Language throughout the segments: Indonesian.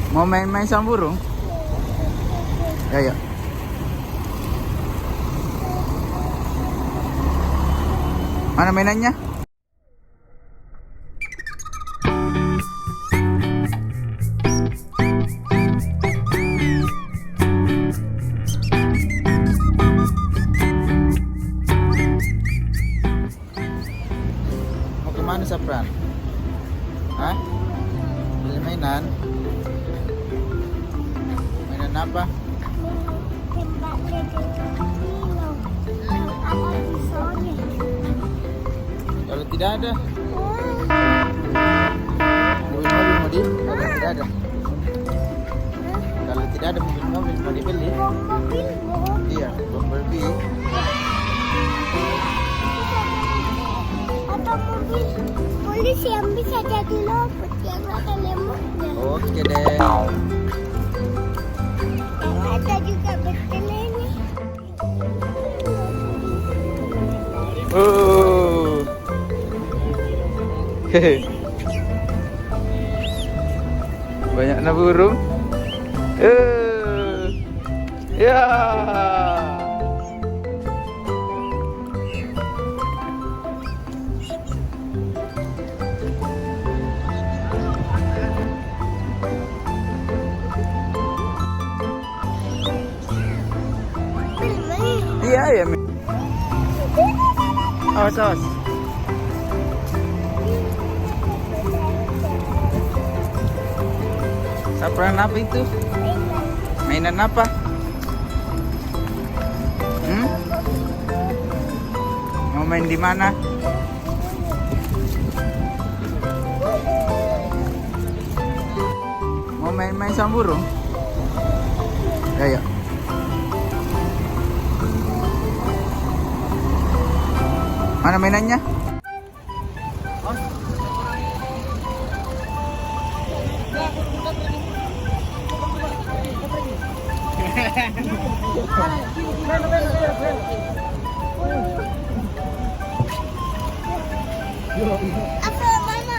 Mau main-main sama burung? Ya, ya. Mana mainannya? Mau kemana, Sapran? Hah? Beli mainan? Mainan apa? Kalau tidak ada mobil-mobil mau di, kalau tidak ada. Kalau tidak ada mobil-mobil mau dibeli. Iya, Bumblebee. Atau mobil polisi yang bisa jadi robot yang ada lemotnya. Oke deh. Yang ada juga betul ini. Hehe. Banyaknya burung. Ya. Iya ya. Awas awas. Sapran apa itu? Mainan apa? Mau main di mana? Mau main-main sama burung? Ya, ya. Mana mainannya? Apa mana?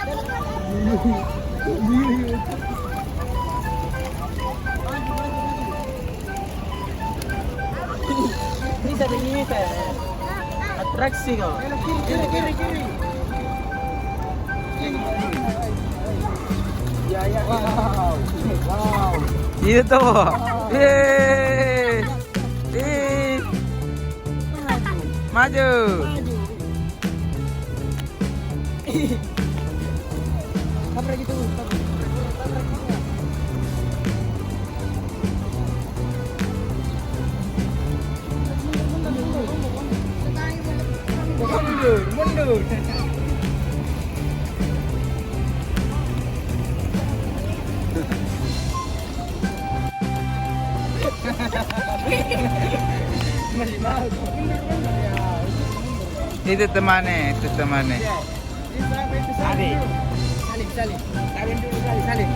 Bisa begini teh. Atraksi kau. Kiri. Ya. Wow. Itu. Yeay. Ih. Maju. Tabrak gitu. Mundur. Masih mau. Itu temannya. Salin. Kawin dulu kali salin.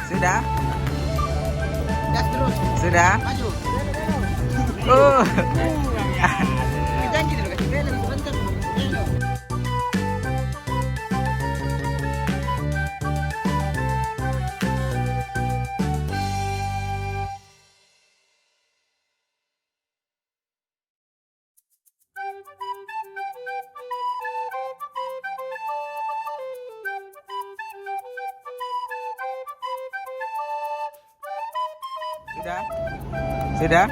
Sudah? Gas terus. Sudah? Maju. Janji dulu kasih belok sebentar. Sudah? Sudah?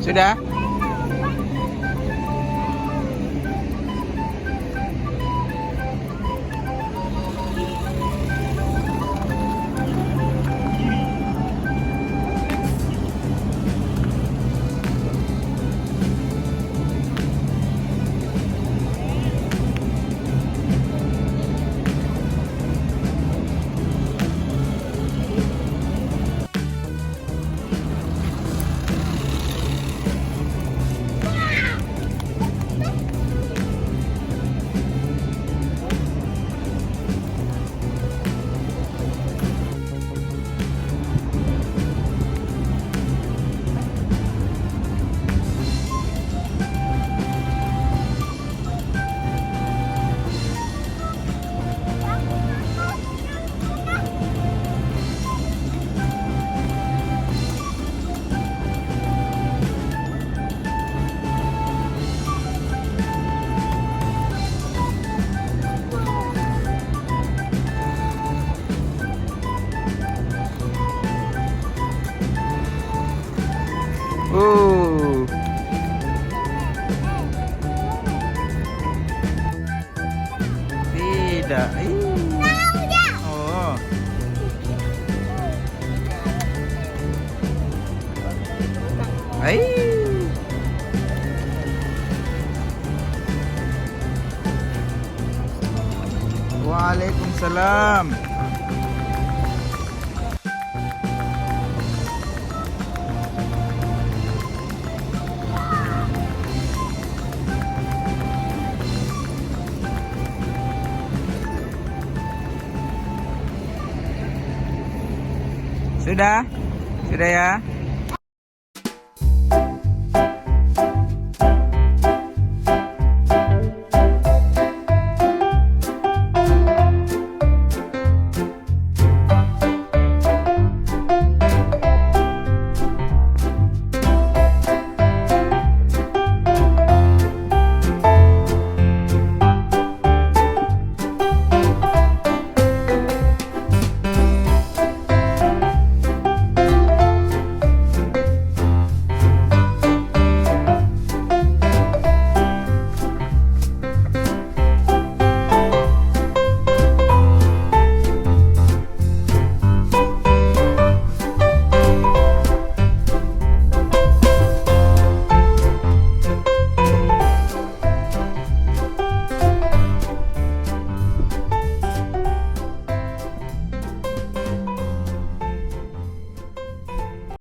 Sudah? Tidak. Oh. Ay. Waalaikumsalam. Sudah? Sudah ya?